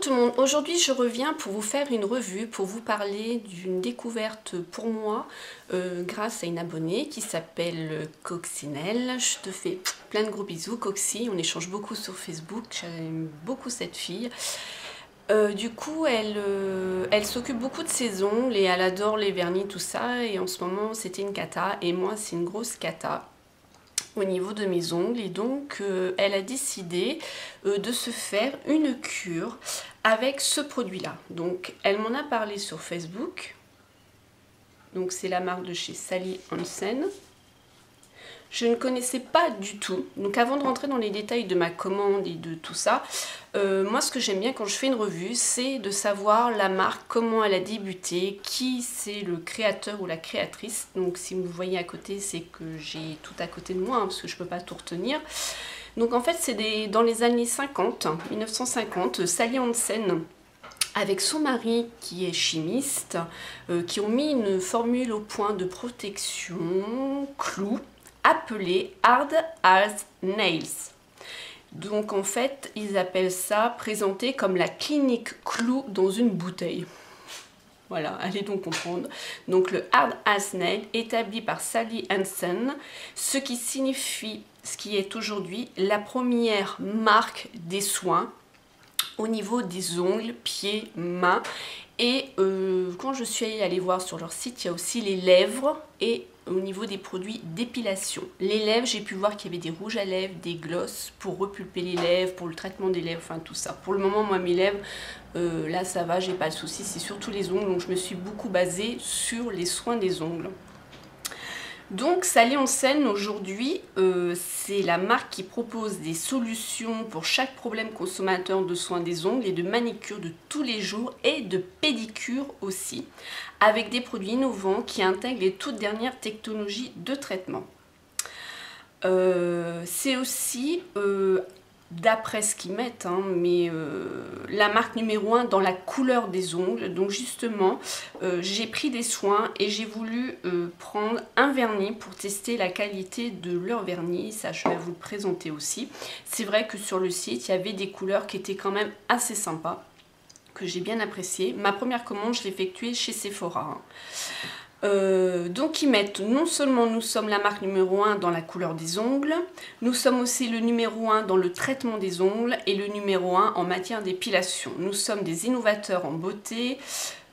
tout le monde, aujourd'hui je reviens pour vous faire une revue, pour vous parler d'une découverte pour moi grâce à une abonnée qui s'appelle Coccinelle. Je te fais plein de gros bisous Coxy, on échange beaucoup sur Facebook, j'aime beaucoup cette fille. Du coup elle s'occupe beaucoup de ses ongles et elle adore les vernis, tout ça, et en ce moment c'était une cata et moi c'est une grosse cata au niveau de mes ongles, et donc elle a décidé de se faire une cure avec ce produit là. Donc elle m'en a parlé sur Facebook, donc c'est la marque de chez Sally Hansen. Je ne connaissais pas du tout, donc avant de rentrer dans les détails de ma commande et de tout ça, moi ce que j'aime bien quand je fais une revue, c'est de savoir la marque, comment elle a débuté, qui c'est le créateur ou la créatrice. Donc si vous voyez à côté, c'est que j'ai tout à côté de moi, hein, parce que je ne peux pas tout retenir. Donc en fait c'est dans les années 50, 1950, Sally Hansen avec son mari qui est chimiste, qui ont mis une formule au point de protection clou, appelé Hard as Nails. Donc en fait, ils appellent ça, présenté comme la clinique clou dans une bouteille. Voilà, allez donc comprendre. Donc le Hard as Nail, établi par Sally Hansen, ce qui signifie, ce qui est aujourd'hui la première marque des soins au niveau des ongles, pieds, mains. Et quand je suis allée voir sur leur site, il y a aussi les lèvres et au niveau des produits d'épilation. Les lèvres, j'ai pu voir qu'il y avait des rouges à lèvres, des glosses pour repulper les lèvres, pour le traitement des lèvres, enfin tout ça. Pour le moment, moi, mes lèvres, là ça va, j'ai pas de soucis, c'est surtout les ongles, donc je me suis beaucoup basée sur les soins des ongles. Donc Sally Hansen aujourd'hui, c'est la marque qui propose des solutions pour chaque problème consommateur de soins des ongles et de manicure de tous les jours et de pédicure aussi, avec des produits innovants qui intègrent les toutes dernières technologies de traitement. C'est aussi, d'après ce qu'ils mettent, hein, mais la marque numéro 1 dans la couleur des ongles. Donc justement, j'ai pris des soins et j'ai voulu prendre un vernis pour tester la qualité de leur vernis. Ça, je vais vous le présenter aussi. C'est vrai que sur le site, il y avait des couleurs qui étaient quand même assez sympas, que j'ai bien apprécié. Ma première commande, je l'ai effectuée chez Sephora. Donc ils mettent non seulement nous sommes la marque numéro 1 dans la couleur des ongles, nous sommes aussi le numéro 1 dans le traitement des ongles et le numéro 1 en matière d'épilation. Nous sommes des innovateurs en beauté,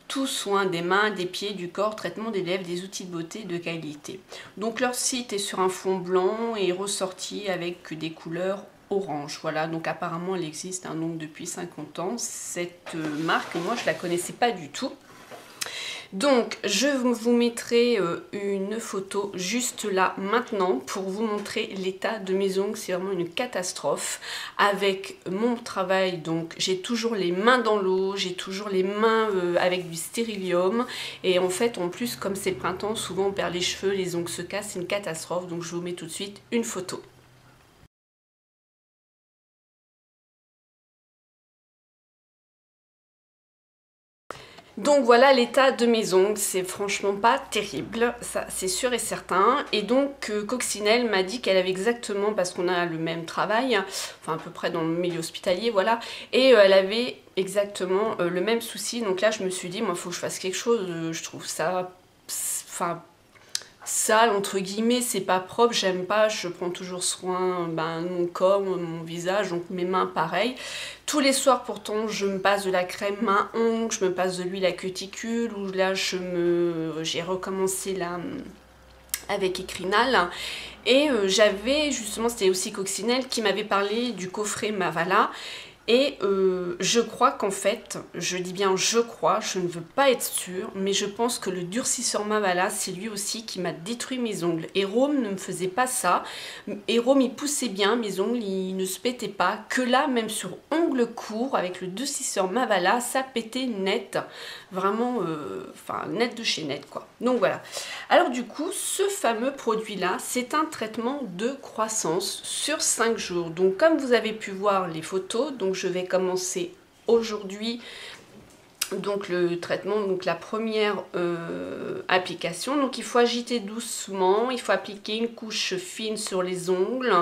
tout soin des mains, des pieds, du corps, traitement des lèvres, des outils de beauté de qualité. Donc leur site est sur un fond blanc et ressorti avec des couleurs orange. Voilà, donc apparemment elle existe donc depuis 50 ans. Cette marque, moi je la connaissais pas du tout. Donc je vous mettrai une photo juste là maintenant pour vous montrer l'état de mes ongles. C'est vraiment une catastrophe avec mon travail. Donc j'ai toujours les mains dans l'eau, j'ai toujours les mains avec du stérilium, et en fait en plus comme c'est le printemps, souvent on perd les cheveux, les ongles se cassent, c'est une catastrophe. Donc je vous mets tout de suite une photo. Donc voilà l'état de mes ongles, c'est franchement pas terrible, ça c'est sûr et certain. Et donc Coccinelle m'a dit qu'elle avait exactement, parce qu'on a le même travail, enfin à peu près dans le milieu hospitalier, voilà, et elle avait exactement le même souci. Donc là je me suis dit, moi il faut que je fasse quelque chose, je trouve ça, enfin, sale entre guillemets, c'est pas propre, j'aime pas, je prends toujours soin de mon corps, mon visage, donc mes mains pareil. Tous les soirs pourtant je me passe de la crème main ongle, je me passe de l'huile à cuticule, ou là j'ai recommencé là avec Ecrinal. Et j'avais justement, c'était aussi Coccinelle qui m'avait parlé du coffret Mavala. Et je crois qu'en fait, je dis bien je crois, je ne veux pas être sûre, mais je pense que le durcisseur Mavala, c'est lui aussi qui m'a détruit mes ongles. Héroum ne me faisait pas ça. Héroum, il poussait bien, mes ongles, ils ne se pétaient pas. Que là, même sur ongles courts, avec le durcisseur Mavala, ça pétait net. Vraiment, enfin, net de chez net, quoi. Donc voilà. Alors du coup, ce fameux produit-là, c'est un traitement de croissance sur 5 jours. Donc comme vous avez pu voir les photos, donc je vais commencer aujourd'hui donc le traitement, donc la première application. Donc il faut agiter doucement, il faut appliquer une couche fine sur les ongles,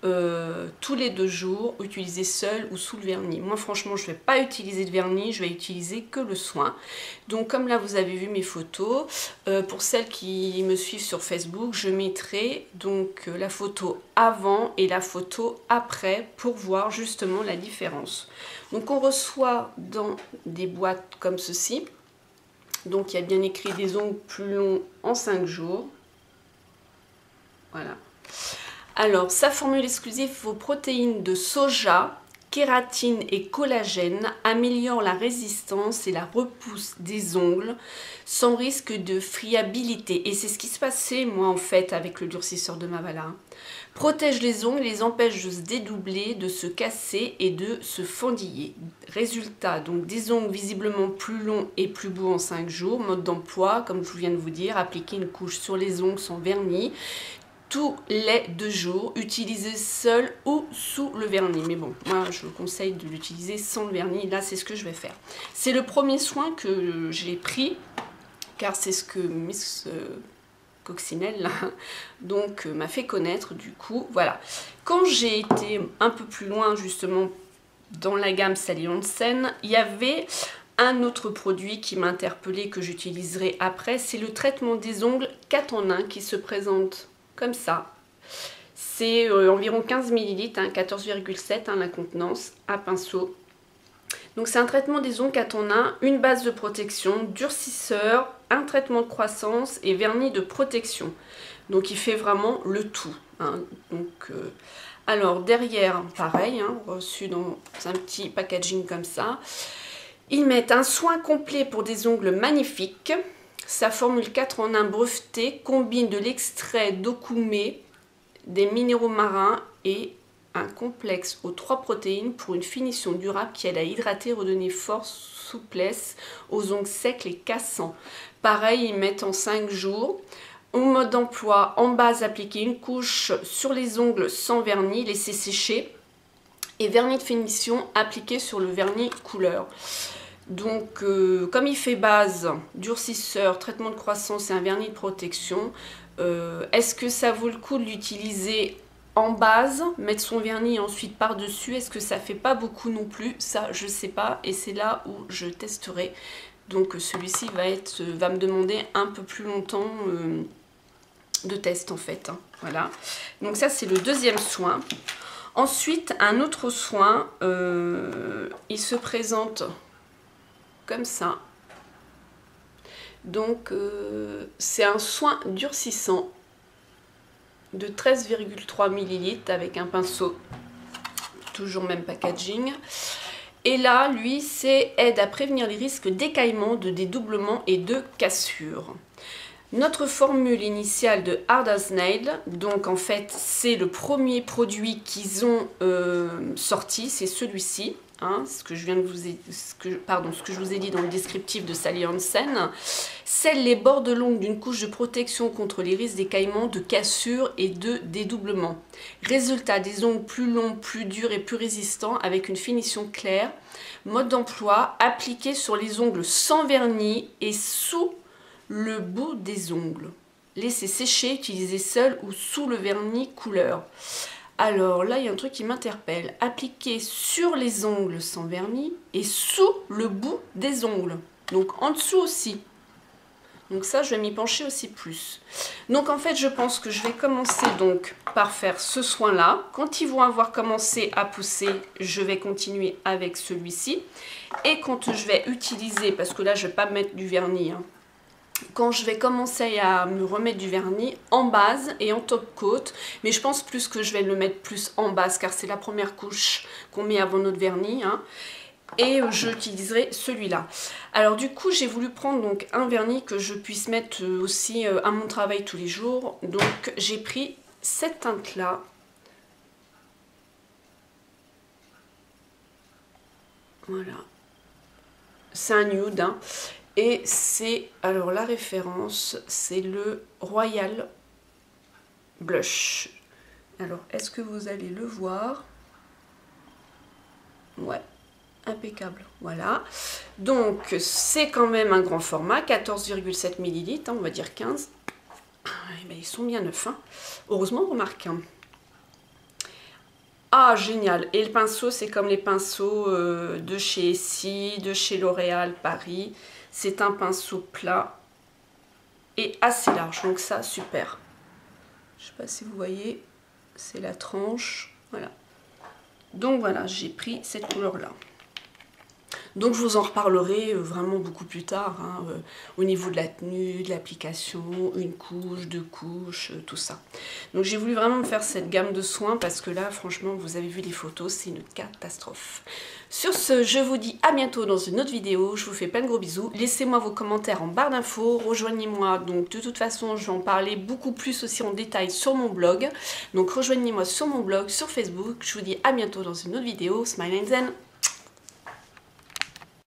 tous les 2 jours, utiliser seul ou sous le vernis. Moi franchement je ne vais pas utiliser de vernis, je vais utiliser que le soin. Donc comme là vous avez vu mes photos, pour celles qui me suivent sur Facebook, je mettrai donc la photo avant et la photo après pour voir justement la différence. Donc on reçoit dans des boîtes comme ceci. Donc il y a bien écrit des ongles plus longs en 5 jours. Voilà. Alors, sa formule exclusive aux protéines de soja, kératine et collagène améliore la résistance et la repousse des ongles sans risque de friabilité. Et c'est ce qui se passait moi en fait avec le durcisseur de Mavala. Protège les ongles, les empêche de se dédoubler, de se casser et de se fendiller. Résultat, donc des ongles visiblement plus longs et plus beaux en 5 jours. Mode d'emploi, comme je viens de vous dire, appliquer une couche sur les ongles sans vernis. Tous les 2 jours, utilisez seul ou sous le vernis. Mais bon, moi je vous conseille de l'utiliser sans le vernis. Là, c'est ce que je vais faire. C'est le premier soin que j'ai pris, car c'est ce que Miss Coccinelle donc m'a fait connaître. Du coup, voilà. Quand j'ai été un peu plus loin justement dans la gamme Sally Hansen, il y avait un autre produit qui m'a interpellé que j'utiliserai après. C'est le traitement des ongles 4 en 1 qui se présente comme ça. C'est environ 15 ml, 14,7 la contenance à pinceau. Donc c'est un traitement des ongles 4 en 1, une base de protection, durcisseur, un traitement de croissance et vernis de protection. Donc il fait vraiment le tout. Hein. Donc, alors derrière, pareil, hein, reçu dans un petit packaging comme ça. Ils mettent un soin complet pour des ongles magnifiques. Sa formule 4 en 1 brevetée combine de l'extrait d'okoumé, des minéraux marins et un complexe aux 3 protéines pour une finition durable qui aide à hydrater, redonner force, souplesse aux ongles secs et cassants. Pareil, ils mettent en 5 jours. Au mode d'emploi, en base, appliquer une couche sur les ongles sans vernis, laisser sécher. Et vernis de finition appliqué sur le vernis couleur. Donc, comme il fait base, durcisseur, traitement de croissance et un vernis de protection, est-ce que ça vaut le coup de l'utiliser en base, mettre son vernis ensuite par-dessus? Est-ce que ça fait pas beaucoup non plus? Ça, je sais pas, et c'est là où je testerai. Donc, celui-ci va me demander un peu plus longtemps de test en fait. Hein. Voilà. Donc ça, c'est le deuxième soin. Ensuite, un autre soin, il se présente comme ça. Donc c'est un soin durcissant de 13,3 ml avec un pinceau, toujours même packaging. Et là, lui, c'est aide à prévenir les risques d'écaillement, de dédoublement et de cassure. Notre formule initiale de Hard as Nail, donc en fait c'est le premier produit qu'ils ont sorti, c'est celui-ci. Hein, ce que je vous ai dit dans le descriptif de Sally Hansen, scelle les bords de l'ongle d'une couche de protection contre les risques d'écaillement, de cassure et de dédoublement. Résultat, des ongles plus longs, plus durs et plus résistants avec une finition claire. Mode d'emploi, appliqué sur les ongles sans vernis et sous le bout des ongles. Laissez sécher, utilisez seul ou sous le vernis couleur. Alors là, il y a un truc qui m'interpelle. Appliquer sur les ongles sans vernis et sous le bout des ongles. Donc en dessous aussi. Donc ça, je vais m'y pencher aussi plus. Donc en fait, je pense que je vais commencer donc par faire ce soin-là. Quand ils vont avoir commencé à pousser, je vais continuer avec celui-ci. Et quand je vais utiliser, parce que là, je ne vais pas mettre du vernis, hein, quand je vais commencer à me remettre du vernis en base et en top coat, mais je pense plus que je vais le mettre plus en base car c'est la première couche qu'on met avant notre vernis, hein, et j'utiliserai celui-là. Alors du coup j'ai voulu prendre donc un vernis que je puisse mettre aussi à mon travail tous les jours, donc j'ai pris cette teinte là. Voilà, c'est un nude, hein. Et c'est, alors la référence, c'est le Royal Blush. Alors, est-ce que vous allez le voir? Ouais, impeccable, voilà. Donc, c'est quand même un grand format, 14,7 ml, hein, on va dire 15. Eh ben, ils sont bien neufs, hein. Heureusement, on remarque. Hein. Ah, génial. Et le pinceau, c'est comme les pinceaux de chez Essie, de chez L'Oréal Paris. C'est un pinceau plat et assez large, donc ça, super. Je sais pas si vous voyez, c'est la tranche, voilà. Donc voilà, j'ai pris cette couleur-là. Donc je vous en reparlerai vraiment beaucoup plus tard, hein, au niveau de la tenue, de l'application, une couche, deux couches, tout ça. Donc j'ai voulu vraiment me faire cette gamme de soins parce que là, franchement, vous avez vu les photos, c'est une catastrophe. Sur ce, je vous dis à bientôt dans une autre vidéo, je vous fais plein de gros bisous. Laissez-moi vos commentaires en barre d'infos, rejoignez-moi, donc de toute façon, je vais en parler beaucoup plus aussi en détail sur mon blog. Donc rejoignez-moi sur mon blog, sur Facebook, je vous dis à bientôt dans une autre vidéo, Smile and Zen.